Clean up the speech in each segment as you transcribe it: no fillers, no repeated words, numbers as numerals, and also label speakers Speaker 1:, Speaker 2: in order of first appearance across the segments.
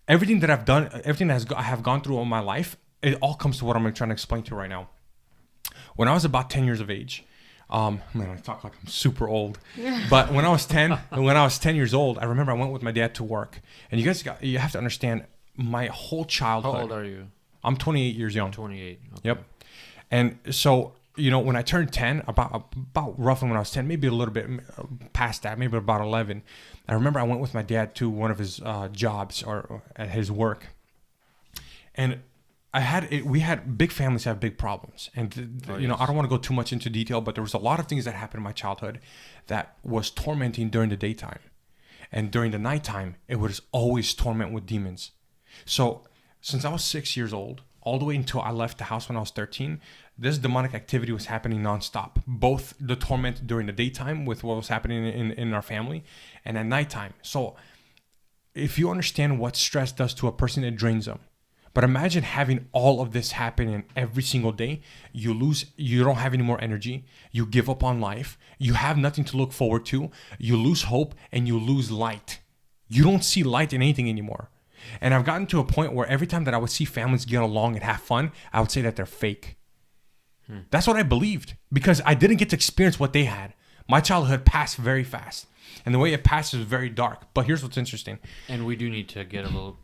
Speaker 1: everything that I've done, everything I have gone through all my life, it all comes to what I'm trying to explain to you right now. When I was about 10 years of age, man, I talk like I'm super old. But when I was 10 years old, I remember I went with my dad to work. And you have to understand my whole childhood.
Speaker 2: How old are you?
Speaker 1: I'm 28 years young.
Speaker 2: 28. Okay.
Speaker 1: Yep. And so, when I turned 10, about roughly when I was 10, maybe a little bit past that, maybe about 11, I remember I went with my dad to one of his jobs or at his work. And we had big families have big problems. And, I don't want to go too much into detail, but there was a lot of things that happened in my childhood that was tormenting during the daytime. And during the nighttime, it was always torment with demons. So since I was 6 years old, all the way until I left the house when I was 13, this demonic activity was happening nonstop. Both the torment during the daytime with what was happening in our family and at nighttime. So if you understand what stress does to a person, it drains them. But imagine having all of this happening every single day. You don't have any more energy. You give up on life. You have nothing to look forward to. You lose hope and you lose light. You don't see light in anything anymore. And I've gotten to a point where every time that I would see families get along and have fun, I would say that they're fake. That's what I believed because I didn't get to experience what they had. My childhood passed very fast. And the way it passed is very dark. But here's what's interesting.
Speaker 2: And we do need to get a little,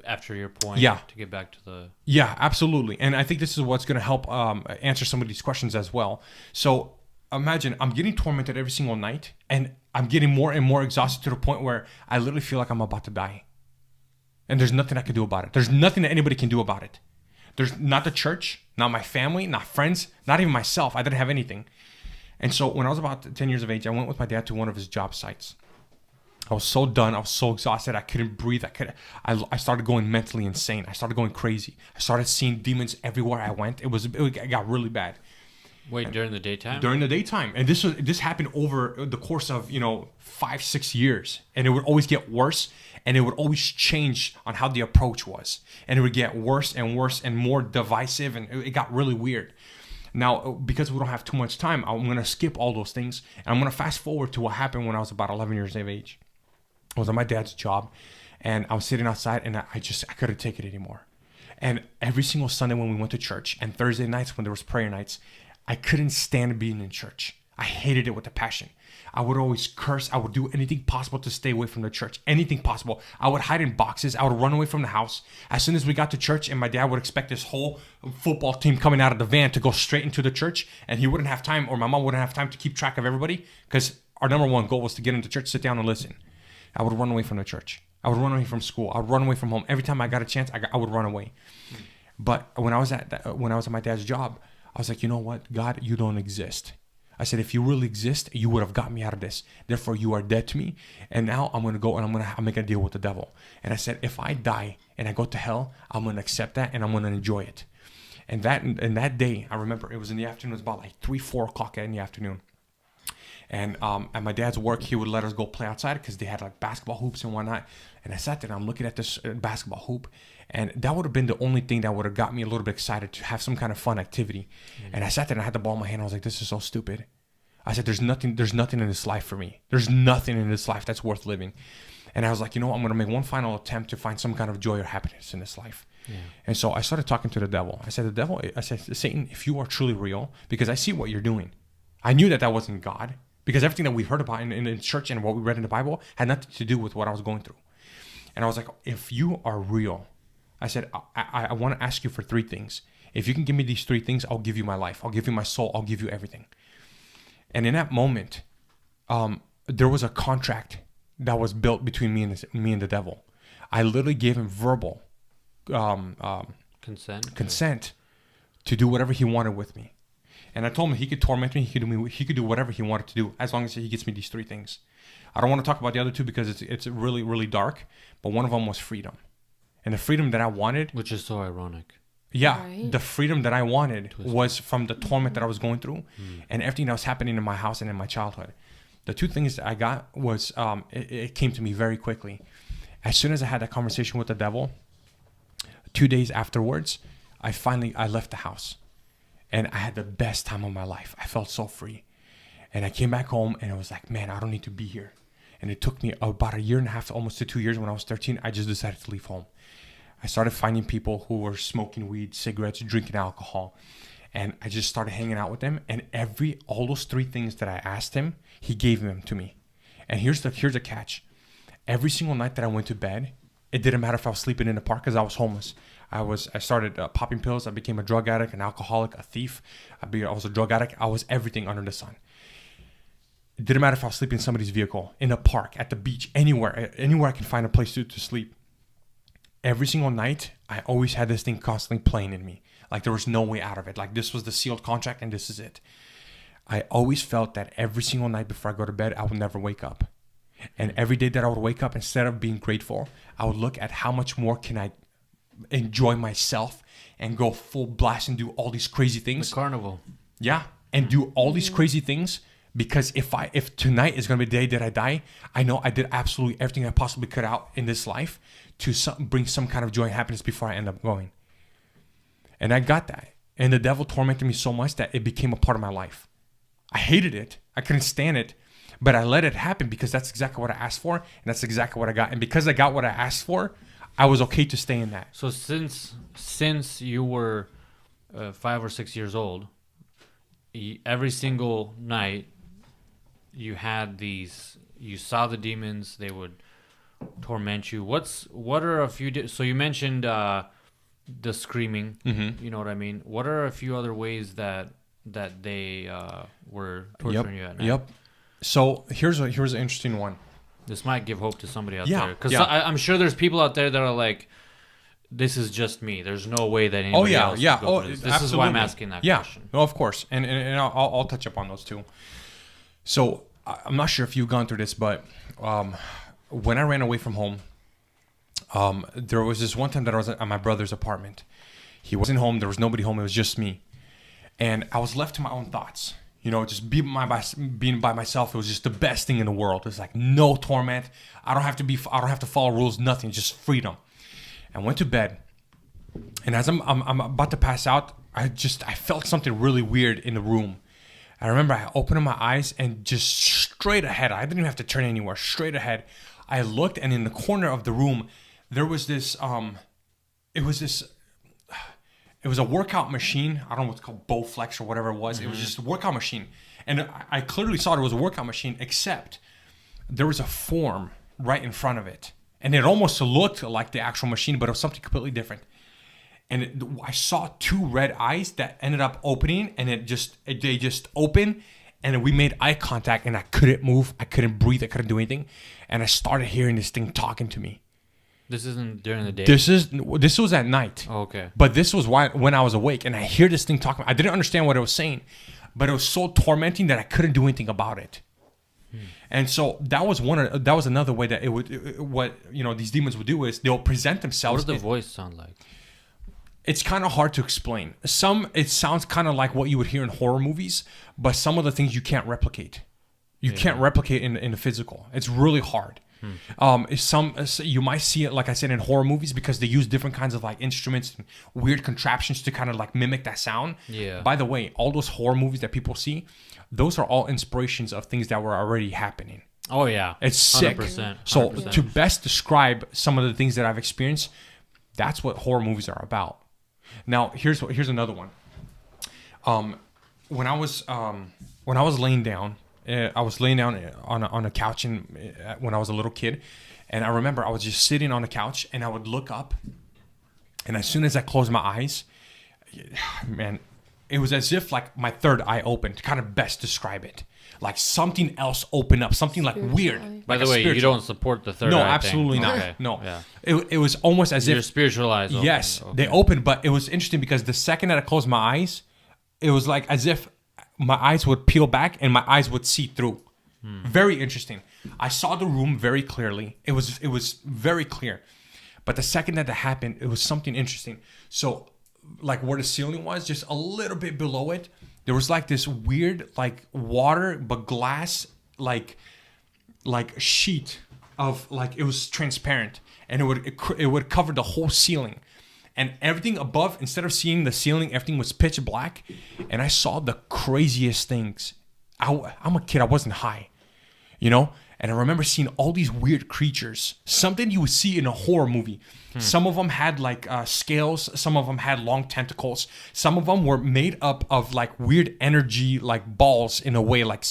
Speaker 2: after your point,
Speaker 1: to
Speaker 2: get back to the...
Speaker 1: Yeah, absolutely. And I think this is what's going to help answer some of these questions as well. So imagine I'm getting tormented every single night and I'm getting more and more exhausted to the point where I literally feel like I'm about to die. And there's nothing I can do about it. There's nothing that anybody can do about it. There's not the church, not my family, not friends, not even myself. I didn't have anything. And so when I was about 10 years of age, I went with my dad to one of his job sites. I was so done. I was so exhausted. I couldn't breathe. I started going mentally insane. I started going crazy. I started seeing demons everywhere I went. It got really bad.
Speaker 2: Wait, during the daytime?
Speaker 1: During the daytime. And this happened over the course of, 5-6 years. And it would always get worse. And it would always change on how the approach was. And it would get worse and worse and more divisive. And it got really weird. Now, because we don't have too much time, I'm going to skip all those things. And I'm going to fast forward to what happened when I was about 11 years of age. I was at my dad's job. And I was sitting outside. And I couldn't take it anymore. And every single Sunday when we went to church. And Thursday nights when there was prayer nights. I couldn't stand being in church. I hated it with a passion. I would always curse. I would do anything possible to stay away from the church. Anything possible. I would hide in boxes. I would run away from the house. As soon as we got to church and my dad would expect this whole football team coming out of the van to go straight into the church, and he wouldn't have time, or my mom wouldn't have time to keep track of everybody, because our number one goal was to get into church, sit down and listen. I would run away from the church. I would run away from school. I would run away from home. Every time I got a chance, I would run away. But when I was at my dad's job, I was like, you know what? God, you don't exist. I said, if you really exist, you would have got me out of this. Therefore, you are dead to me. And now I'm going to go and I'm make a deal with the devil. And I said, if I die and I go to hell, I'm going to accept that and I'm going to enjoy it. And that day, I remember it was in the afternoon. It was about like 3-4 o'clock in the afternoon. And at my dad's work, he would let us go play outside because they had like basketball hoops and whatnot. And I sat there and I'm looking at this basketball hoop. And that would have been the only thing that would have got me a little bit excited to have some kind of fun activity. Mm-hmm. And I sat there and I had the ball in my hand. I was like, this is so stupid. I said, there's nothing in this life for me. There's nothing in this life that's worth living. And I was like, I'm going to make one final attempt to find some kind of joy or happiness in this life. Yeah. And so I started talking to the devil. I said, Satan, if you are truly real, because I see what you're doing. I knew that wasn't God, because everything that we heard about in church and what we read in the Bible had nothing to do with what I was going through. And I was like, if you are real, I said, I want to ask you for 3 things. If you can give me these 3 things, I'll give you my life. I'll give you my soul. I'll give you everything. And in that moment, there was a contract that was built between me and the devil. I literally gave him verbal consent to do whatever he wanted with me. And I told him he could torment me. He could do whatever he wanted to do as long as he gets me these 3 things. I don't want to talk about the other 2 because it's really, really dark. But one of them was freedom. And the freedom that I wanted...
Speaker 2: Which is so ironic.
Speaker 1: Yeah, right. The freedom that I wanted was from the torment that I was going through and everything that was happening in my house and in my childhood. The 2 things that I got was, it came to me very quickly. As soon as I had that conversation with the devil, 2 days afterwards, I left the house. And I had the best time of my life. I felt so free. And I came back home and I was like, man, I don't need to be here. And it took me about a year and a half, almost to 2 years. When I was 13, I just decided to leave home. I started finding people who were smoking weed, cigarettes, drinking alcohol. And I just started hanging out with them. And all those 3 things that I asked him, he gave them to me. And here's the catch. Every single night that I went to bed, it didn't matter if I was sleeping in the park because I was homeless. I started popping pills. I became a drug addict, an alcoholic, a thief. I was a drug addict. I was everything under the sun. It didn't matter if I was sleeping in somebody's vehicle, in a park, at the beach, anywhere I can find a place to sleep. Every single night, I always had this thing constantly playing in me. Like there was no way out of it. Like this was the sealed contract and this is it. I always felt that every single night before I go to bed, I would never wake up. And every day that I would wake up, instead of being grateful, I would look at how much more can I enjoy myself and go full blast and do all these crazy things.
Speaker 2: The carnival.
Speaker 1: Yeah. And do all these crazy things. Because if tonight is going to be the day that I die, I know I did absolutely everything I possibly could out in this life to bring some kind of joy and happiness before I end up going. And I got that. And the devil tormented me so much that it became a part of my life. I hated it. I couldn't stand it. But I let it happen because that's exactly what I asked for. And that's exactly what I got. And because I got what I asked for, I was okay to stay in that.
Speaker 2: So since you were 5 or 6 years old, every single night, you saw the demons, they would torment you. What are a few, so you mentioned the screaming, you know what I mean? What are a few other ways that they were torturing you at night?
Speaker 1: Yep. So here's an interesting one.
Speaker 2: This might give hope to somebody out there. Because I'm sure there's people out there that are like, this is just me. There's no way that anybody else would go through this. This is why I'm asking that question.
Speaker 1: No, of course. And I'll touch upon those too. So I'm not sure if you've gone through this, but when I ran away from home, there was this one time that I was at my brother's apartment. He wasn't home. There was nobody home. It was just me. And I was left to my own thoughts. You know, just being by myself. It was just the best thing in the world. It's like no torment. I don't have to follow rules. Nothing. Just freedom. I went to bed. And as I'm about to pass out, I felt something really weird in the room. I remember I opened my eyes and just straight ahead. I didn't even have to turn anywhere. Straight ahead. I looked, and in the corner of the room, there was this. It was a workout machine. I don't know what's called, Bowflex or whatever it was. It was just a workout machine. And I clearly saw it was a workout machine, except there was a form right in front of it. And it almost looked like the actual machine, but it was something completely different. And I saw 2 red eyes that ended up opening, and they just opened, and we made eye contact, and I couldn't move. I couldn't breathe. I couldn't do anything. And I started hearing this thing talking to me.
Speaker 2: This isn't during the day?
Speaker 1: This was at night.
Speaker 2: Oh, okay.
Speaker 1: But this was when I was awake, and I hear this thing talking. I didn't understand what it was saying, but it was so tormenting that I couldn't do anything about it. And so that was another way that these demons would do is they'll present themselves.
Speaker 2: What does the voice sound like?
Speaker 1: It's kind of hard to explain. It sounds kind of like what you would hear in horror movies, but some of the things you can't replicate. You can't replicate in the physical. It's really hard. You might see it, like I said, in horror movies because they use different kinds of like instruments and weird contraptions to kind of like mimic that sound.
Speaker 2: Yeah.
Speaker 1: By the way, all those horror movies that people see, those are all inspirations of things that were already happening.
Speaker 2: Oh yeah,
Speaker 1: it's sick.
Speaker 2: 100%.
Speaker 1: So to best describe some of the things that I've experienced, that's what horror movies are about. Now here's another one. When I was laying down. I was laying down on a couch when I was a little kid, and I remember I was just sitting on the couch, and I would look up, and as soon as I closed my eyes, man, it was as if like my third eye opened. To kind of best describe it, like something else opened up, something like weird.
Speaker 2: By the way, you don't support the third eye.
Speaker 1: No, absolutely
Speaker 2: thing.
Speaker 1: not.
Speaker 2: Okay.
Speaker 1: No,
Speaker 2: yeah.
Speaker 1: It was almost as if
Speaker 2: your spiritual eyes opened.
Speaker 1: Yes,
Speaker 2: okay.
Speaker 1: they opened, but it was interesting because the second that I closed my eyes, it was like as if my eyes would peel back and my eyes would see through. Very interesting. I saw the room very clearly. It was very clear. But the second that happened, it was something interesting. So like where the ceiling was, just a little bit below it, there was like this weird like water but glass like sheet of like, it was transparent, and it would cover the whole ceiling. And everything above, instead of seeing the ceiling, everything was pitch black. And I saw the craziest things. I'm a kid. I wasn't high, you know? And I remember seeing all these weird creatures, something you would see in a horror movie. Some of them had like scales. Some of them had long tentacles. Some of them were made up of like weird energy, like balls in a way, like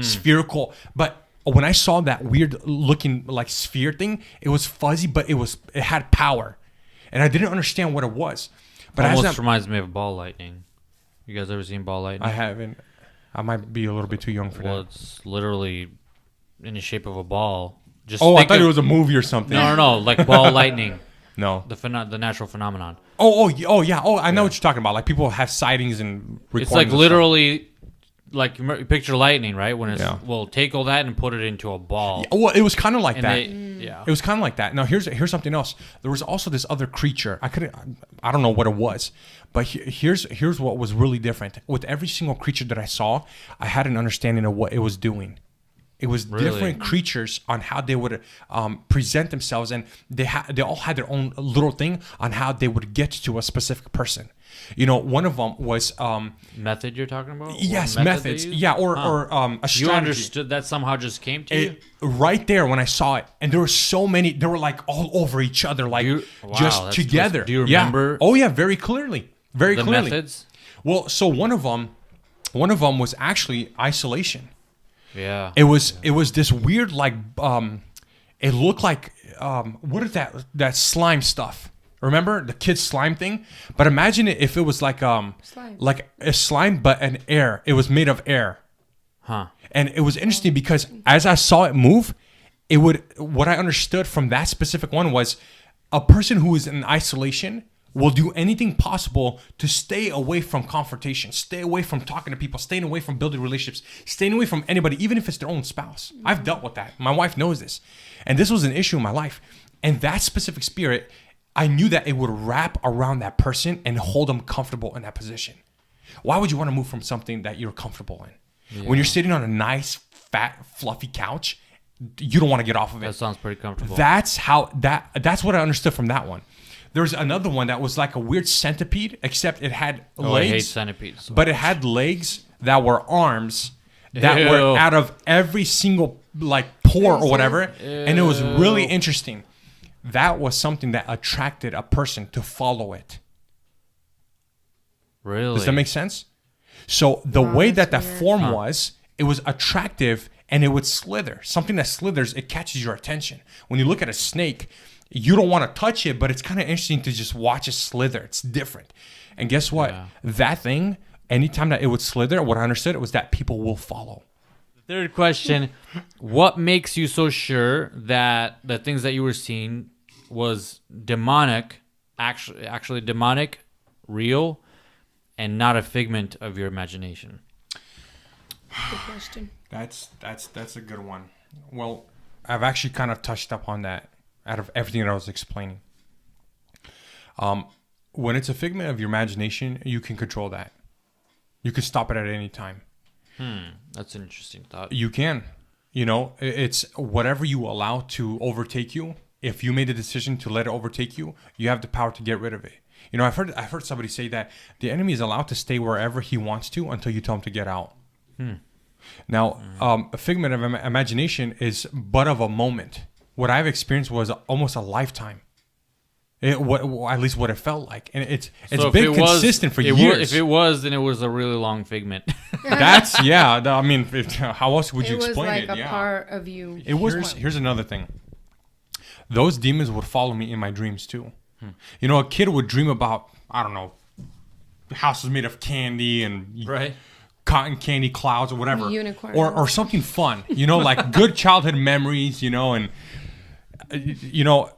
Speaker 1: spherical. But when I saw that weird looking like sphere thing, it was fuzzy, but it had power. And I didn't understand what it was. But
Speaker 2: almost reminds me of ball lightning. You guys ever seen ball lightning?
Speaker 1: I haven't. I might be a little bit too young for
Speaker 2: Well,
Speaker 1: that.
Speaker 2: it's literally in the shape of a ball. Just
Speaker 1: I
Speaker 2: think
Speaker 1: thought
Speaker 2: of-
Speaker 1: it was a movie or something.
Speaker 2: No, like ball lightning,
Speaker 1: No.
Speaker 2: the natural phenomenon.
Speaker 1: Yeah. I know what you're talking about. Like people have sightings and recordings.
Speaker 2: It's like
Speaker 1: and stuff.
Speaker 2: literally, like you picture lightning, right? When it's
Speaker 1: Yeah.
Speaker 2: well, take all that and put it into a ball.
Speaker 1: Well, it was kind of like
Speaker 2: And
Speaker 1: that.
Speaker 2: yeah.
Speaker 1: It was kind of like that. Now here's something else. There was also this other creature. I don't know what it was, but here's what was really different. With every single creature that I saw, I had an understanding of what it was doing. It was
Speaker 2: Really?
Speaker 1: different creatures on how they would present themselves, and they all had their own little thing on how they would get to a specific person. You know, one of them was
Speaker 2: Method you're talking about? What
Speaker 1: yes,
Speaker 2: method they
Speaker 1: methods,
Speaker 2: use?
Speaker 1: yeah, or a
Speaker 2: You
Speaker 1: strategy.
Speaker 2: understood that somehow just came to you?
Speaker 1: Right there when I saw it, and there were so many. They were like all over each other, like
Speaker 2: Wow,
Speaker 1: just
Speaker 2: that's
Speaker 1: together.
Speaker 2: close. Do you
Speaker 1: Yeah.
Speaker 2: remember
Speaker 1: Oh yeah, very clearly, very
Speaker 2: The
Speaker 1: clearly.
Speaker 2: methods?
Speaker 1: Well, so one of them was actually isolation.
Speaker 2: Yeah.
Speaker 1: It was this weird like it looked like what is that slime stuff? Remember the kid's slime thing? But imagine it if it was like
Speaker 3: Slime.
Speaker 1: like a slime but an air. It was made of air.
Speaker 2: Huh.
Speaker 1: And it was interesting because as I saw it move, what I understood from that specific one was a person who is in isolation will do anything possible to stay away from confrontation, stay away from talking to people, staying away from building relationships, staying away from anybody, even if it's their own spouse. I've dealt with that. My wife knows this. And this was an issue in my life. And that specific spirit, I knew that it would wrap around that person and hold them comfortable in that position. Why would you want to move from something that you're comfortable in? When you're sitting on a nice, fat, fluffy couch, you don't want to get off of it.
Speaker 2: That sounds pretty comfortable.
Speaker 1: That's what I understood from that one. There was another one that was like a weird centipede, except it had
Speaker 2: I hate
Speaker 1: legs,
Speaker 2: centipedes.
Speaker 1: but it had legs that were arms that
Speaker 2: Ew.
Speaker 1: were out of every single like pore or whatever, and it was really
Speaker 2: Ew.
Speaker 1: interesting. That was something that attracted a person to follow it.
Speaker 2: Really?
Speaker 1: Does that make sense? So the way that
Speaker 3: that's
Speaker 1: that
Speaker 3: weird.
Speaker 1: form was, it was attractive and it would slither. Something that slithers, it catches your attention. When you look at a snake, you don't want to touch it, but it's kind of interesting to just watch it slither. It's different. And guess what?
Speaker 2: Yeah.
Speaker 1: That thing, anytime that it would slither, what I understood was that people will follow.
Speaker 2: Third question: what makes you so sure that the things that you were seeing was demonic, actually demonic, real, and not a figment of your imagination?
Speaker 3: Good question.
Speaker 1: That's a good one. Well, I've actually kind of touched up on that out of everything that I was explaining. When it's a figment of your imagination, you can control that. You can stop it at any time.
Speaker 2: That's an interesting thought.
Speaker 1: You can. You know, it's whatever you allow to overtake you. If you made a decision to let it overtake you, you have the power to get rid of it. You know, I've heard somebody say that the enemy is allowed to stay wherever he wants to until you tell him to get out. Now, a figment of imagination is but of a moment. What I've experienced was almost a lifetime. At least what it felt like, and it's
Speaker 2: So if
Speaker 1: been
Speaker 2: it was-
Speaker 1: consistent for
Speaker 2: it wa-
Speaker 1: years.
Speaker 2: if it was, then it was a really long figment.
Speaker 1: That's I mean, how else would you
Speaker 3: It was
Speaker 1: explain
Speaker 3: like
Speaker 1: it?
Speaker 3: a
Speaker 1: Yeah.
Speaker 3: part of you.
Speaker 1: It was. Here's another thing. Those demons would follow me in my dreams too. You know, a kid would dream about, I don't know, houses made of candy and
Speaker 2: Right.
Speaker 1: cotton candy clouds or whatever,
Speaker 3: Unicorn.
Speaker 1: or something fun. You know, like good childhood memories. You know, and you know,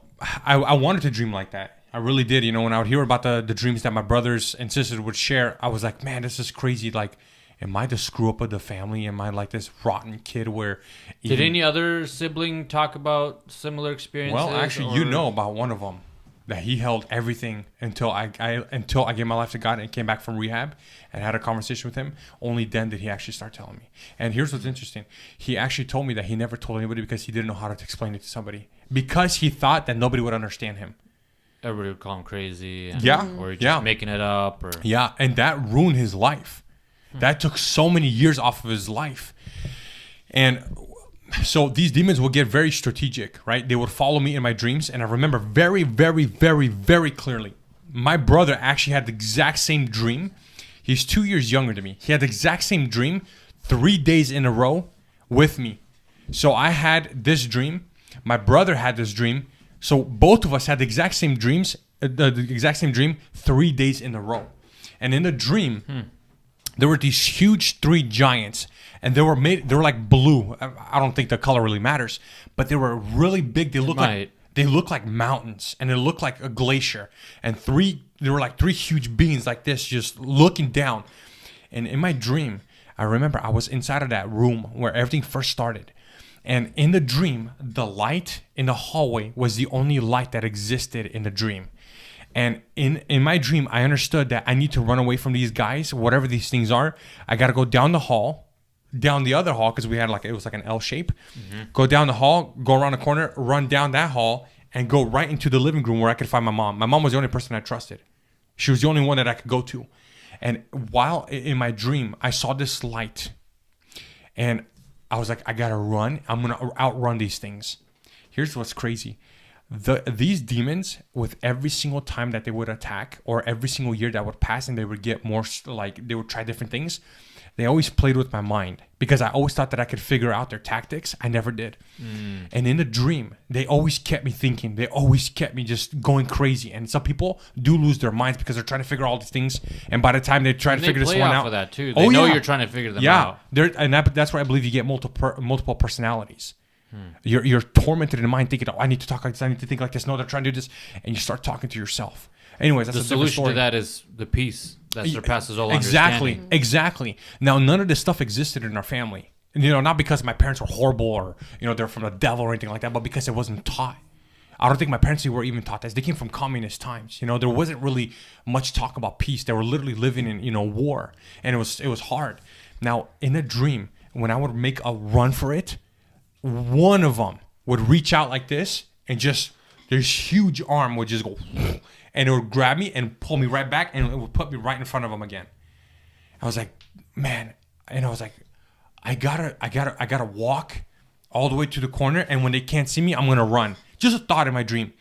Speaker 1: I wanted to dream like that. I really did. You know, when I would hear about the dreams that my brothers and sisters would share, I was like, man, this is crazy. Like, am I the screw up of the family? Am I like this rotten kid where?
Speaker 2: Did any other sibling talk about similar experiences?
Speaker 1: Well, actually, you
Speaker 2: or-
Speaker 1: know about one of them that he held everything until I gave my life to God and came back from rehab and had a conversation with him. Only then did he actually start telling me. And here's what's interesting: he actually told me that he never told anybody because he didn't know how to explain it to somebody because he thought that nobody would understand him.
Speaker 2: Everybody would call him crazy. And,
Speaker 1: Yeah.
Speaker 2: Or just
Speaker 1: Yeah.
Speaker 2: making it up. Or
Speaker 1: Yeah, and that ruined his life. That took so many years off of his life. And So these demons would get very strategic, right? They would follow me in my dreams. And I remember very, very, very, very clearly. My brother actually had the exact same dream. He's 2 years younger than me. He had the exact same dream 3 days in a row with me. So I had this dream. My brother had this dream. So both of us had the exact same dreams, the exact same dream 3 days in a row. And in the dream, there were these huge 3 giants. And they were like blue. I don't think the color really matters, but they were really big. They look like mountains, and they looked like a glacier. And they were like 3 huge beings like this, just looking down. And in my dream, I remember I was inside of that room where everything first started. And in the dream, the light in the hallway was the only light that existed in the dream. And in my dream, I understood that I need to run away from these guys, whatever these things are. I got to go down the hall. Down the other hall, because we had it was like an L shape. Go down the hall, go around the corner, run down that hall, and go right into the living room where I could find my mom. My mom was the only person I trusted. She was the only one that I could go to. And while in my dream, I saw this light, and I was like, I gotta run. I'm gonna outrun these things. Here's what's crazy. These demons, with every single time that they would attack, or every single year that would pass, and they would get more, like they would try different things, they always played with my mind, because I always thought that I could figure out their tactics. I never did. And in the dream, they always kept me thinking. They always kept me just going crazy. And some people do lose their minds because they're trying to figure all these things. And by the time they try to figure this one out,
Speaker 2: of that too. They know you're trying to figure them out.
Speaker 1: That's why I believe you get multiple personalities. You're tormented in mind thinking, oh, I need to talk like this. I need to think like this. No, they're trying to do this. And you start talking to yourself. Anyways, that's
Speaker 2: the solution to that is the peace that surpasses all understanding.
Speaker 1: Exactly. Now, none of this stuff existed in our family. Not because my parents were horrible or, they're from the devil or anything like that, but because it wasn't taught. I don't think my parents were even taught this. They came from communist times. There wasn't really much talk about peace. They were literally living in, war. And it was hard. Now, in a dream, when I would make a run for it, one of them would reach out like this and just, this huge arm would just go, and it would grab me and pull me right back, and it would put me right in front of him again. I was like, man, and I was like, I gotta walk all the way to the corner, and when they can't see me, I'm gonna run. Just a thought in my dream.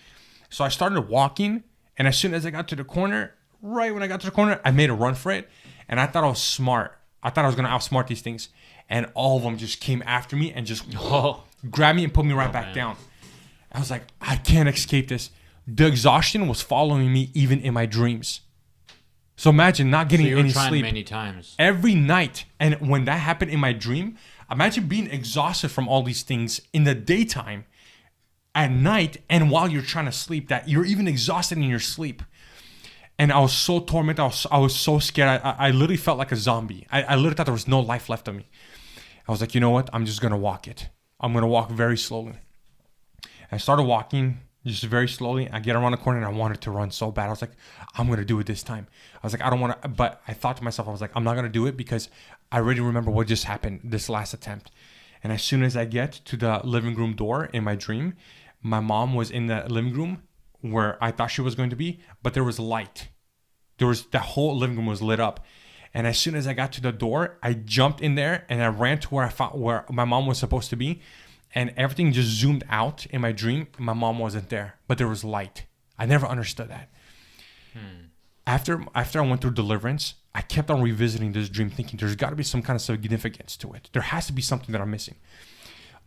Speaker 1: So I started walking, and as soon as I got to the corner, right when I got to the corner, I made a run for it, and I thought I was smart. I thought I was gonna outsmart these things, and all of them just came after me and just grabbed me and put me right back down. I was like, I can't escape this. The exhaustion was following me even in my dreams. So imagine not getting any sleep
Speaker 2: many times
Speaker 1: every night. And when that happened in my dream, imagine being exhausted from all these things in the daytime, at night, and while you're trying to sleep, that you're even exhausted in your sleep. And I was so tormented. I was so scared. I literally felt like a zombie. I literally thought there was no life left of me. I was like, you know what? I'm just going to walk it. I'm going to walk very slowly. I started walking just very slowly. I get around the corner and I wanted to run so bad. I was like, I'm going to do it this time. I was like, I don't want to, but I thought to myself, I was like, I'm not going to do it because I already remember what just happened this last attempt. And as soon as I get to the living room door in my dream, my mom was in the living room where I thought she was going to be, but there was light. The whole living room was lit up. And as soon as I got to the door, I jumped in there and I ran to where my mom was supposed to be. And everything just zoomed out in my dream. My mom wasn't there, but there was light. I never understood that. After I went through deliverance, I kept on revisiting this dream thinking there's got to be some kind of significance to it. There has to be something that I'm missing.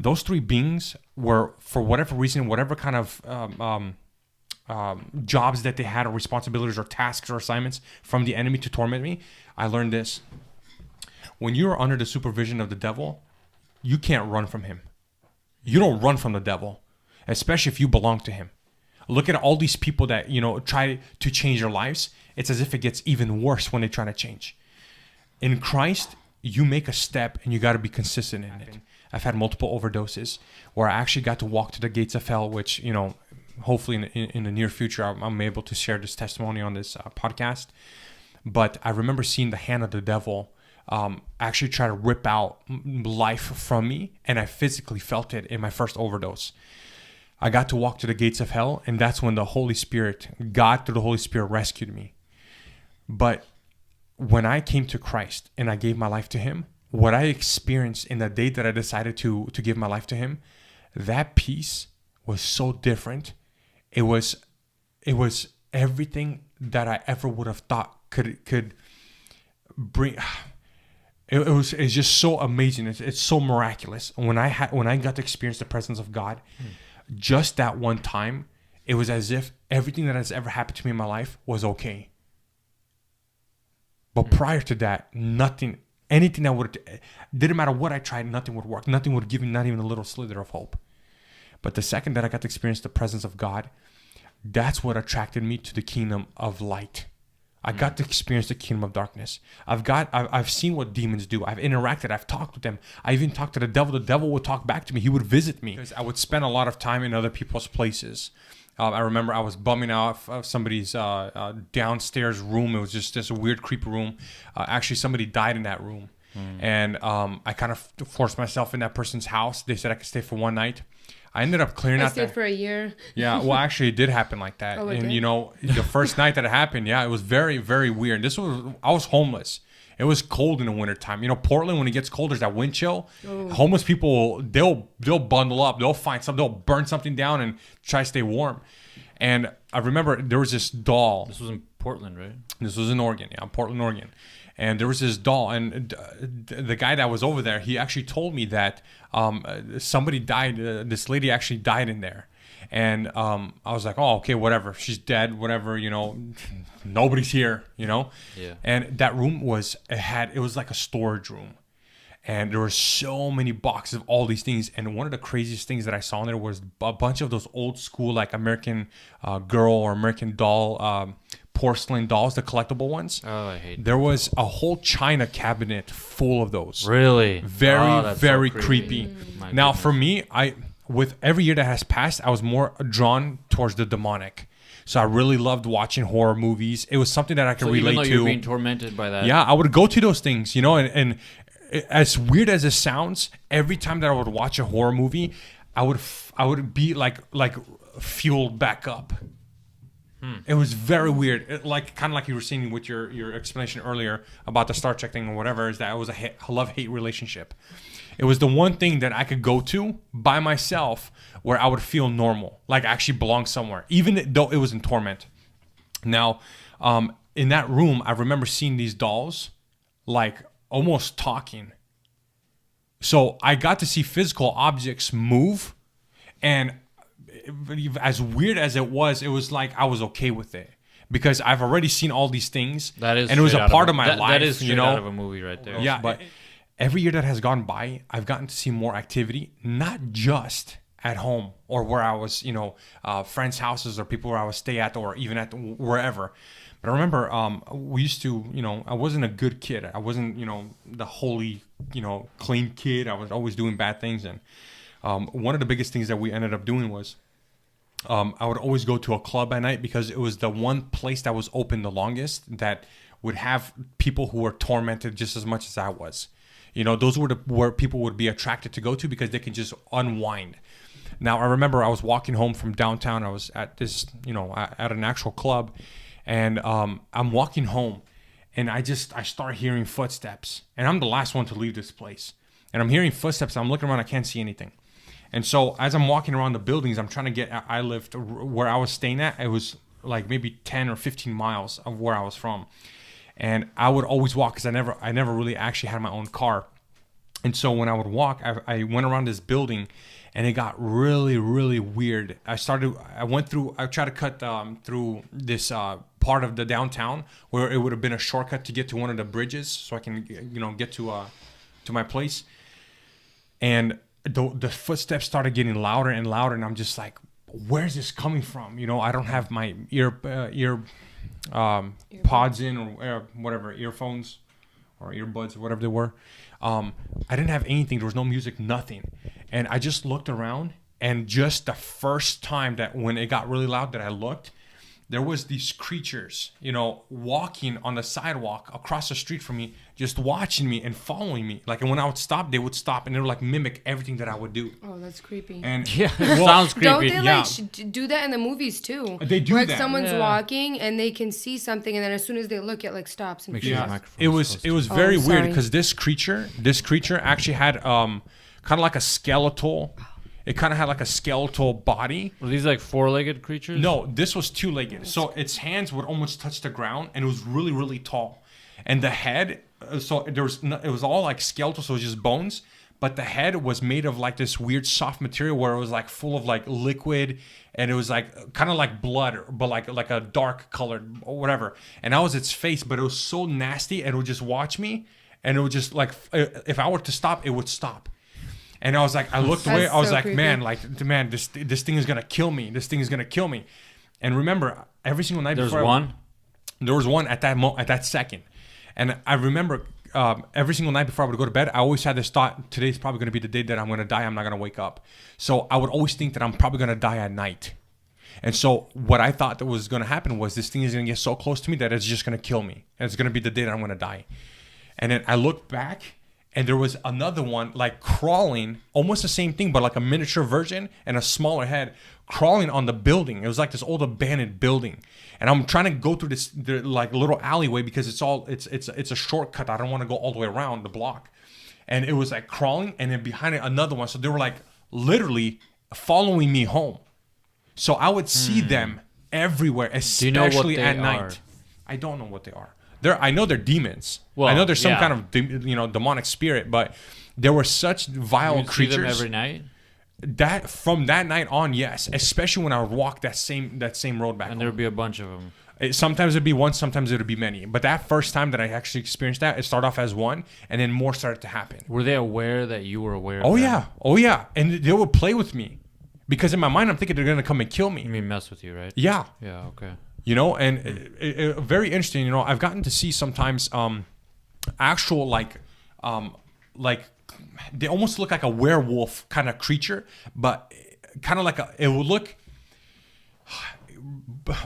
Speaker 1: Those 3 beings were, for whatever reason, whatever kind of jobs that they had or responsibilities or tasks or assignments from the enemy to torment me, I learned this. When you're under the supervision of the devil, you can't run from him. You don't run from the devil, especially if you belong to him. Look at all these people that, try to change their lives. It's as if it gets even worse when they try to change. In Christ, you make a step and you got to be consistent in it. I've had multiple overdoses where I actually got to walk to the gates of hell, which, hopefully in the near future, I'm able to share this testimony on this podcast. But I remember seeing the hand of the devil actually try to rip out life from me, and I physically felt it in my first overdose. I got to walk to the gates of hell, and that's when the Holy Spirit, God through the Holy Spirit, rescued me. But when I came to Christ and I gave my life to him, what I experienced in the day that I decided to give my life to him, that peace was so different. It was everything that I ever would have thought could bring. It's just so amazing. It's so miraculous. When I got to experience the presence of God, just that one time, it was as if everything that has ever happened to me in my life was okay. But prior to that, anything that didn't matter what I tried, nothing would work. Nothing would give me not even a little slither of hope. But the second that I got to experience the presence of God, that's what attracted me to the kingdom of light. I got to experience the kingdom of darkness. I've seen what demons do. I've interacted. I've talked with them. I even talked to the devil. The devil would talk back to me. He would visit me. Because I would spend a lot of time in other people's places. I remember I was bumming out of somebody's downstairs room. It was just this weird, creepy room. Actually, somebody died in that room. And I kind of forced myself in that person's house. They said I could stay for one night. I ended up clearing out
Speaker 3: stayed for a year.
Speaker 1: Yeah, well, actually, it did happen like that.
Speaker 3: Oh, it
Speaker 1: And,
Speaker 3: did?
Speaker 1: you know, the first night that it happened, yeah, it was very, very weird. I was homeless. It was cold in the wintertime. You know, Portland, when it gets cold, there's that wind chill.
Speaker 3: Oh.
Speaker 1: Homeless people, they'll bundle up. They'll find something. They'll burn something down and try to stay warm. And I remember there was this doll.
Speaker 2: This was in Portland, right?
Speaker 1: This was in Oregon, yeah, Portland, Oregon. And there was this doll, and the guy that was over there, he actually told me that somebody died. This lady actually died in there, and I was like, "Oh, okay, whatever. She's dead. Whatever, you know. Nobody's here, you know."
Speaker 2: Yeah.
Speaker 1: And that room it was like a storage room, and there were so many boxes of all these things. And one of the craziest things that I saw in there was a bunch of those old school, like American Girl or American Doll. Porcelain dolls, the collectible ones.
Speaker 2: Oh, I hate
Speaker 1: There was a whole china cabinet full of those.
Speaker 2: Really?
Speaker 1: Very,
Speaker 2: That's
Speaker 1: very
Speaker 2: so
Speaker 1: creepy.
Speaker 2: My
Speaker 1: Now,
Speaker 2: goodness.
Speaker 1: for me, with every year that has passed, I was more drawn towards the demonic. So I really loved watching horror movies. It was something that I could
Speaker 2: So even
Speaker 1: relate
Speaker 2: though
Speaker 1: to.
Speaker 2: you're being tormented by that.
Speaker 1: Yeah, I would go to those things, you know, and as weird as it sounds, every time that I would watch a horror movie, I would be like fueled back up. It was very weird. Kind of like you were saying with your explanation earlier about the Star Trek thing or whatever, is that it was a love-hate relationship. It was the one thing that I could go to by myself where I would feel normal, like I actually belong somewhere, even though it was in torment. Now, in that room, I remember seeing these dolls, like almost talking. So I got to see physical objects move, and as weird as it was like I was okay with it because I've already seen all these things.
Speaker 2: That is,
Speaker 1: and it was
Speaker 2: straight
Speaker 1: a
Speaker 2: out
Speaker 1: part of my life.
Speaker 2: That is straight
Speaker 1: you know,
Speaker 2: out of a movie right there.
Speaker 1: yeah. But every year that has gone by, I've gotten to see more activity, not just at home or where I was, you know, friends' houses or people where I would stay at or even at wherever. But I remember we used to, you know, I wasn't a good kid. I wasn't, you know, the holy, you know, clean kid. I was always doing bad things. And one of the biggest things that we ended up doing was I would always go to a club at night because it was the one place that was open the longest that would have people who were tormented just as much as I was. You know, those were where people would be attracted to go to because they could just unwind. Now, I remember I was walking home from downtown. I was at this, you know, at an actual club, and I'm walking home, and I start hearing footsteps, and I'm the last one to leave this place, and I'm hearing footsteps. I'm looking around, I can't see anything. And so as I'm walking around the buildings, I'm trying to I lived where I was staying at. It was like maybe 10 or 15 miles of where I was from. And I would always walk because I never really actually had my own car. And so when I would walk, I went around this building and it got really, really weird. I tried to cut through this part of the downtown where it would have been a shortcut to get to one of the bridges so I can, you know, get to my place. And the footsteps started getting louder and louder, and I'm just like, where's this coming from? You know, I don't have my ear pods in or whatever, earphones or earbuds or whatever they were. I didn't have anything. There was no music, nothing. And I just looked around, and just the first time that when it got really loud that I looked, there was these creatures, you know, walking on the sidewalk across the street from me, just watching me and following me. Like, and when I would stop, they would stop and they would like mimic everything that I would do.
Speaker 3: Oh, that's creepy.
Speaker 1: And
Speaker 2: Yeah, sounds creepy.
Speaker 3: Don't they
Speaker 1: Yeah.
Speaker 3: like do that in the movies too?
Speaker 1: They do
Speaker 3: Where
Speaker 1: that.
Speaker 3: someone's
Speaker 2: Yeah.
Speaker 3: walking and they can see something, and then as soon as they look, it like stops and
Speaker 2: Make sure your
Speaker 1: Yeah.
Speaker 2: microphone's
Speaker 1: It was
Speaker 2: close to
Speaker 1: very
Speaker 3: Oh,
Speaker 1: weird
Speaker 3: sorry.
Speaker 1: because this creature actually had kind of like a skeletal. It kind of had like a skeletal body.
Speaker 2: Were these like four-legged creatures?
Speaker 1: No, this was two-legged. So its hands would almost touch the ground, and it was really, really tall. And the head, so there was it was all like skeletal, so it was just bones. But the head was made of like this weird soft material where it was like full of like liquid, and it was like kind of like blood, but like a dark colored or whatever. And that was its face, but it was so nasty, and it would just watch me, and it would just like if I were to stop, it would stop. And I was like, I looked away.
Speaker 3: That's
Speaker 1: I was
Speaker 3: so
Speaker 1: like,
Speaker 3: creepy.
Speaker 1: man, this thing is gonna kill me. This thing is gonna kill me. And remember, every single night
Speaker 2: There's
Speaker 1: before
Speaker 2: one.
Speaker 1: there was one at that second. And I remember every single night before I would go to bed, I always had this thought: today's probably gonna be the day that I'm gonna die. I'm not gonna wake up. So I would always think that I'm probably gonna die at night. And so what I thought that was gonna happen was this thing is gonna get so close to me that it's just gonna kill me. And it's gonna be the day that I'm gonna die. And then I looked back. And there was another one like crawling, almost the same thing, but like a miniature version and a smaller head crawling on the building. It was like this old abandoned building. And I'm trying to go through this like little alleyway because it's a shortcut. I don't want to go all the way around the block. And it was like crawling, and then behind it another one. So they were like literally following me home. So I would see them everywhere,
Speaker 2: you know what
Speaker 1: especially
Speaker 2: they
Speaker 1: at
Speaker 2: are?
Speaker 1: night. I don't know what they are. I know they're demons.
Speaker 2: Well,
Speaker 1: I know there's some
Speaker 2: yeah.
Speaker 1: kind of demonic spirit, but there were such vile
Speaker 2: You see them
Speaker 1: creatures.
Speaker 2: every night,
Speaker 1: That from that night on, yes, especially when I would walk that same road back.
Speaker 2: and
Speaker 1: home.
Speaker 2: there would be a bunch of them.
Speaker 1: Sometimes it'd be one, sometimes it'd be many. But that first time that I actually experienced that, it started off as one, and then more started to happen.
Speaker 2: Were they aware that you were aware?
Speaker 1: Oh
Speaker 2: of
Speaker 1: yeah, oh yeah, and they would play with me, because in my mind I'm thinking they're gonna come and kill
Speaker 2: You
Speaker 1: me.
Speaker 2: mean mess with you, right?
Speaker 1: Yeah,
Speaker 2: Yeah. Okay.
Speaker 1: you know, and very interesting. You know, I've gotten to see sometimes actual like they almost look like a werewolf kind of creature, but kind of like it would look.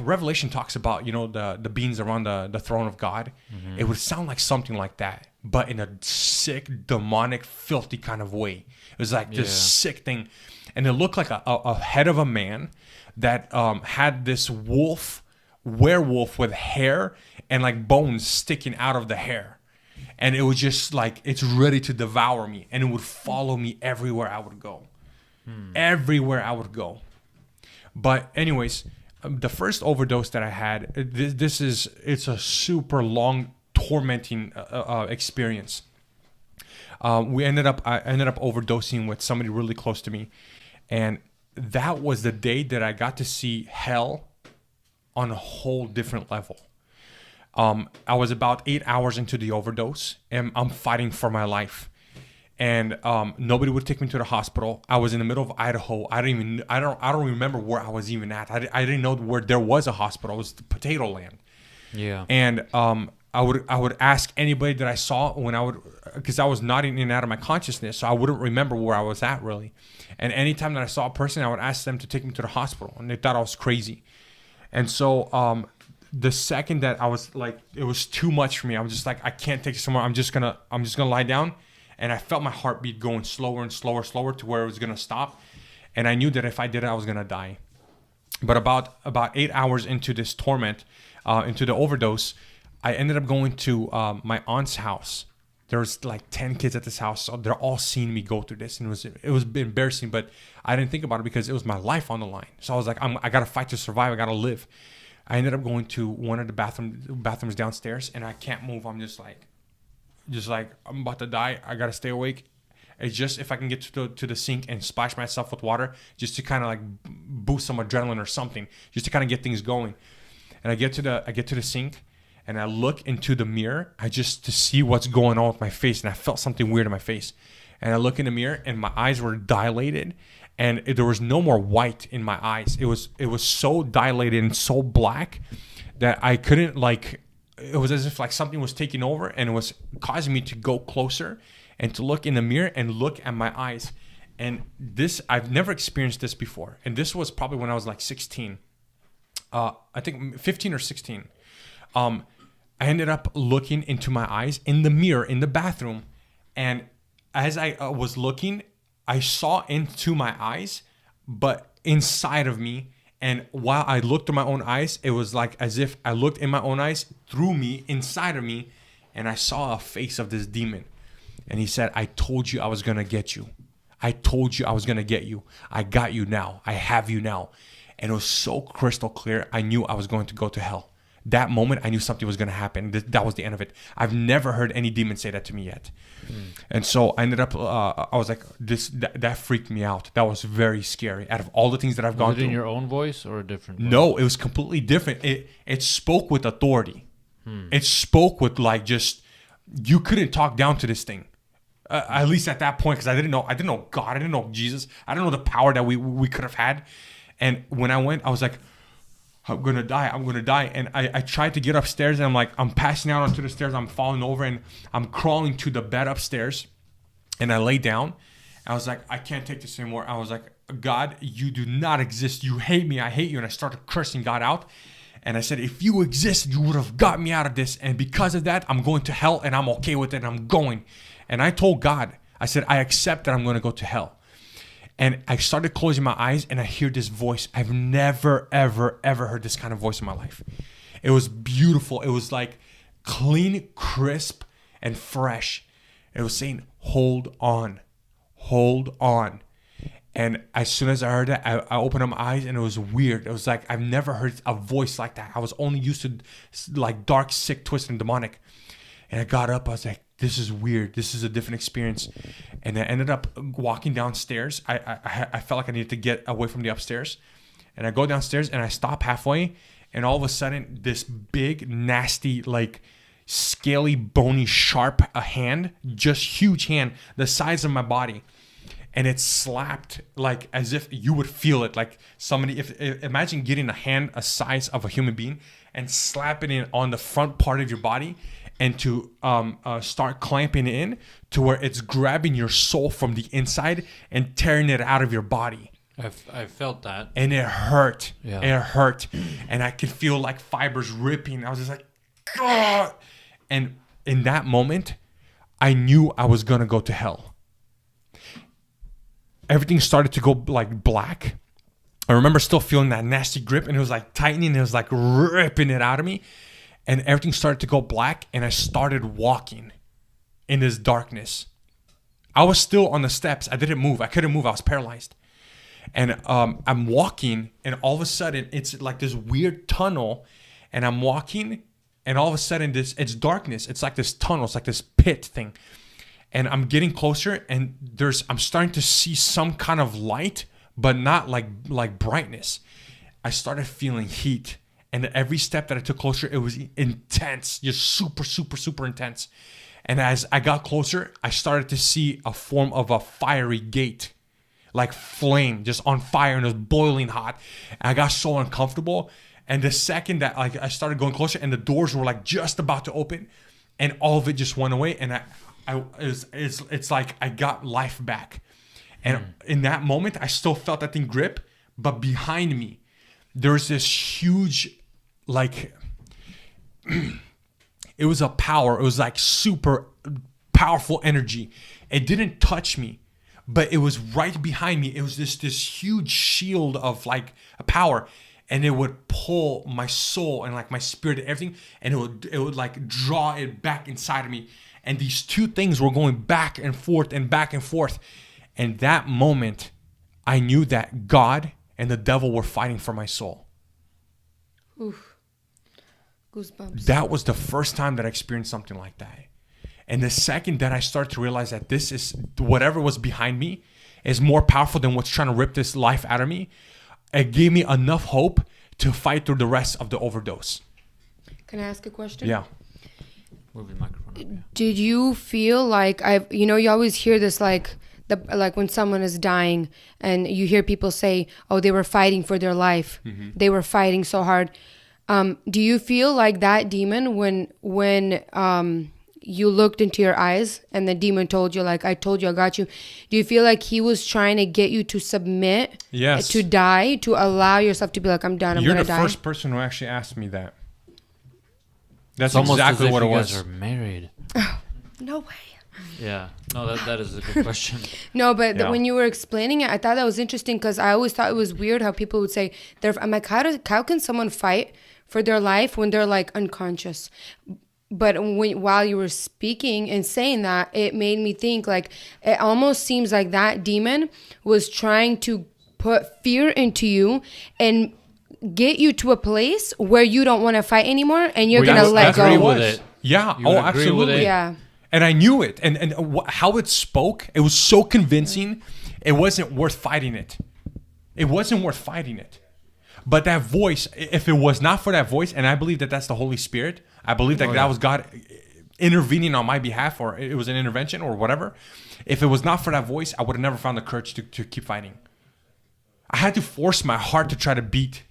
Speaker 1: Revelation talks about, you know, the beings around the throne of God. It would sound like something like that, but in a sick, demonic, filthy kind of way. It was like this sick thing, and it looked like a head of a man that had this werewolf with hair and like bones sticking out of the hair, and it was just like it's ready to devour me, and it would follow me everywhere I would go, everywhere I would go. But anyways, the first overdose that I had, it's a super long, tormenting experience. I ended up overdosing with somebody really close to me, and that was the day that I got to see hell on a whole different level. I was about 8 hours into the overdose, and I'm fighting for my life. And nobody would take me to the hospital. I was in the middle of Idaho. I don't remember where I was even at. I didn't know where there was a hospital. It was the potato land.
Speaker 2: Yeah.
Speaker 1: And I would ask anybody that I saw because I was nodding in and out of my consciousness, so I wouldn't remember where I was at really. And anytime that I saw a person, I would ask them to take me to the hospital, and they thought I was crazy. And so the second that I was like, it was too much for me. I was just like, I can't take this anymore. I'm just gonna lie down. And I felt my heartbeat going slower and slower to where it was gonna stop. And I knew that if I did it, I was gonna die. But about 8 hours into this torment, into the overdose, I ended up going to my aunt's house. There was like 10 kids at this house, so they're all seeing me go through this, and it was embarrassing. But I didn't think about it because it was my life on the line. So I was like, I gotta fight to survive. I gotta live. I ended up going to one of the bathrooms downstairs, and I can't move. I'm just like I'm about to die. I gotta stay awake. It's just if I can get to the sink and splash myself with water, just to kind of like boost some adrenaline or something, just to kind of get things going. And I get to the sink, and I look into the mirror, to see what's going on with my face, and I felt something weird in my face. And I look in the mirror, and my eyes were dilated, and there was no more white in my eyes. It was so dilated and so black that I couldn't like. It was as if like something was taking over, and it was causing me to go closer and to look in the mirror and look at my eyes. And this, I've never experienced this before. And this was probably when I was like 16. I think 15 or 16. I ended up looking into my eyes in the mirror in the bathroom. And as I was looking, I saw into my eyes, but inside of me. And while I looked through my own eyes, it was like as if I looked in my own eyes through me, inside of me, and I saw a face of this demon. And he said, I told you I was going to get you. I told you I was going to get you. I got you now. I have you now. And it was so crystal clear. I knew I was going to go to hell. That moment, I knew something was going to happen. That was the end of it. I've never heard any demon say that to me yet. And so I ended up, I was like, that freaked me out. That was very scary. Out of all the things that I've gone through.
Speaker 2: Was it in your own voice or a different voice?
Speaker 1: No, it was completely different. It spoke with authority. It spoke with like just, you couldn't talk down to this thing. At least at that point, because I didn't know God, I didn't know Jesus, I didn't know the power that we could have had. And when I went, I was like, I'm gonna die. And I tried to get upstairs, and I'm passing out onto the stairs, I'm falling over, and I'm crawling to the bed upstairs, and I lay down. I was like, I can't take this anymore. I was like, God, you do not exist. You hate me. I hate you. And I started cursing God out. And I said, if you exist, you would have got me out of this. And because of that, I'm going to hell, and I'm okay with it. And I'm going. And I told God, I said, I accept that I'm going to go to hell. And I started closing my eyes, and I hear this voice. I've never, ever, ever heard this kind of voice in my life. It was beautiful. It was like clean, crisp, and fresh. It was saying, hold on, hold on. And as soon as I heard that, I opened up my eyes, and it was weird. It was like, I've never heard a voice like that. I was only used to like dark, sick, twisted, and demonic. And I got up. I was like, this is weird. This is a different experience. And I ended up walking downstairs. I felt like I needed to get away from the upstairs. And I go downstairs, and I stop halfway. And all of a sudden, this big, nasty, like scaly, bony, sharp hand, just huge hand, the size of my body. And it slapped like as if you would feel it. Like somebody, imagine getting a hand a size of a human being and slapping it on the front part of your body, and to start clamping it in to where it's grabbing your soul from the inside and tearing it out of your body.
Speaker 2: I felt that.
Speaker 1: And it hurt.
Speaker 2: Yeah.
Speaker 1: It hurt. And I could feel like fibers ripping. I was just like, God. And in that moment, I knew I was going to go to hell. Everything started to go like black. I remember still feeling that nasty grip, and it was like tightening. It was like ripping it out of me. And everything started to go black, and I started walking in this darkness. I was still on the steps. I didn't move. I couldn't move. I was paralyzed. And I'm walking, and all of a sudden, it's like this weird tunnel. And I'm walking, and all of a sudden, it's darkness. It's like this tunnel. It's like this pit thing. And I'm getting closer, and I'm starting to see some kind of light, but not like brightness. I started feeling heat. And every step that I took closer, it was intense, just super, super, super intense. And as I got closer, I started to see a form of a fiery gate, like flame, just on fire, and it was boiling hot. And I got so uncomfortable. And the second that I started going closer, and the doors were like just about to open, and all of it just went away. And it's like I got life back. And in that moment, I still felt that thing grip, but behind me, there's this huge, like, it was a power. It was like super powerful energy. It didn't touch me, but it was right behind me. It was this huge shield of like a power, and it would pull my soul and like my spirit and everything, and it would like draw it back inside of me. And these two things were going back and forth and back and forth. And that moment, I knew that God and the devil were fighting for my soul.
Speaker 3: Oof. Goosebumps.
Speaker 1: That was the first time that I experienced something like that. And the second that I started to realize that this is, whatever was behind me is more powerful than what's trying to rip this life out of me, it gave me enough hope to fight through the rest of the overdose.
Speaker 3: Can I ask a question?
Speaker 1: Yeah.
Speaker 2: Move the microphone up, yeah.
Speaker 3: Did you feel like you always hear this like when someone is dying and you hear people say, oh, they were fighting for their life. Mm-hmm. They were fighting so hard. Do you feel like that demon when you looked into your eyes and the demon told you, like, I told you I got you. Do you feel like he was trying to get you to submit,
Speaker 1: Yes.
Speaker 3: to die, to allow yourself to be like, I'm done, I'm
Speaker 1: You're
Speaker 3: going
Speaker 1: the
Speaker 3: to die?
Speaker 1: first person who actually asked me that. That's
Speaker 2: It's almost
Speaker 1: exactly
Speaker 2: as if
Speaker 1: what it
Speaker 2: you guys
Speaker 1: was.
Speaker 2: are married.
Speaker 3: No way.
Speaker 2: Yeah. No, that is a good question.
Speaker 3: No, but
Speaker 1: Yeah.
Speaker 3: when you were explaining it, I thought that was interesting because I always thought it was weird how people would say, I'm like, how can someone fight for their life when they're like unconscious? But while you were speaking and saying that, it made me think like it almost seems like that demon was trying to put fear into you and get you to a place where you don't want to fight anymore and you're
Speaker 2: Where
Speaker 3: going to
Speaker 2: you
Speaker 3: let
Speaker 2: agree
Speaker 3: go.
Speaker 2: with it.
Speaker 1: Yeah.
Speaker 2: You would agree with
Speaker 1: Absolutely.
Speaker 2: it?
Speaker 3: Yeah.
Speaker 1: And I knew it. And how it spoke, it was so convincing. It wasn't worth fighting it. It wasn't worth fighting it. But that voice, if it was not for that voice, and I believe that that's the Holy Spirit, I believe that that was God intervening on my behalf, or it was an intervention or whatever. If it was not for that voice, I would have never found the courage to keep fighting. I had to force my heart to try to beat.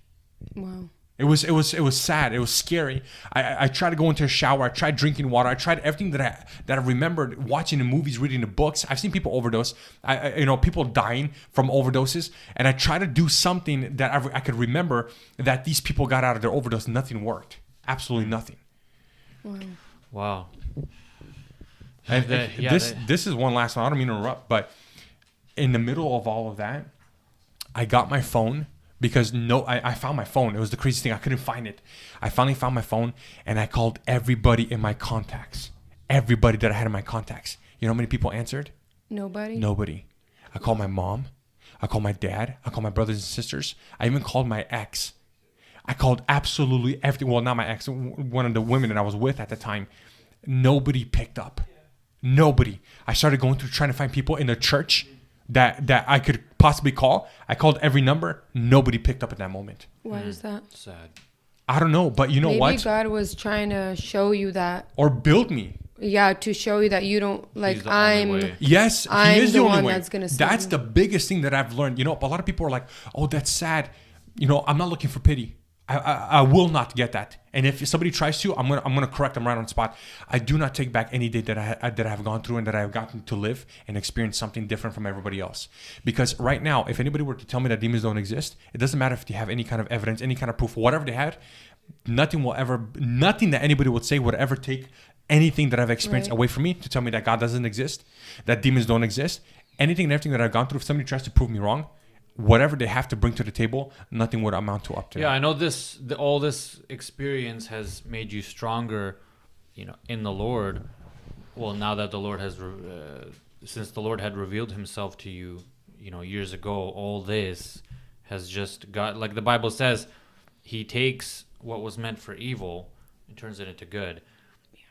Speaker 3: Wow.
Speaker 1: It was sad. It was scary. I tried to go into a shower. I tried drinking water. I tried everything that I remembered watching the movies, reading the books. I've seen people overdose. People dying from overdoses. And I tried to do something that I could remember that these people got out of their overdose. Nothing worked. Absolutely nothing.
Speaker 2: Wow.
Speaker 1: And this is one last one. I don't mean to interrupt, but in the middle of all of that, I got my phone. Because I found my phone. It was the craziest thing. I couldn't find it. I finally found my phone and I called everybody in my contacts. Everybody that I had in my contacts. You know how many people answered? Nobody. I called my mom. I called my dad. I called my brothers and sisters. I even called my ex. I called absolutely everything. Well, not my ex. One of the women that I was with at the time. Nobody picked up. Nobody. I started going through trying to find people in the church that I could possibly call. I called every number. Nobody picked up at that moment.
Speaker 3: Why is that?
Speaker 2: Sad.
Speaker 1: I don't know, but you know
Speaker 3: Maybe
Speaker 1: what?
Speaker 3: God was trying to show you that.
Speaker 1: Or build me.
Speaker 3: Yeah, to show you that you don't like.
Speaker 2: He's the only way.
Speaker 1: Yes, he
Speaker 3: I'm
Speaker 1: is the
Speaker 3: the
Speaker 1: only
Speaker 3: one
Speaker 1: way.
Speaker 3: that's gonna save
Speaker 1: That's
Speaker 3: you.
Speaker 1: the biggest thing that I've learned. You know, a lot of people are like, "Oh, that's sad." You know, I'm not looking for pity. I will not get that. And if somebody tries to, I'm gonna correct them right on the spot. I do not take back any day that I have gone through and that I have gotten to live and experience something different from everybody else. Because right now, if anybody were to tell me that demons don't exist, it doesn't matter if they have any kind of evidence, any kind of proof, whatever they had. Nothing that anybody would say would ever take anything that I've experienced away from me to tell me that God doesn't exist, that demons don't exist. Anything and everything that I've gone through, if somebody tries to prove me wrong, whatever they have to bring to the table, nothing would amount to up to.
Speaker 2: Yeah, I know all this experience has made you stronger, in the Lord. Well, now that the Lord has, since the Lord had revealed himself to you, years ago, all this has just got, like the Bible says, he takes what was meant for evil and turns it into good.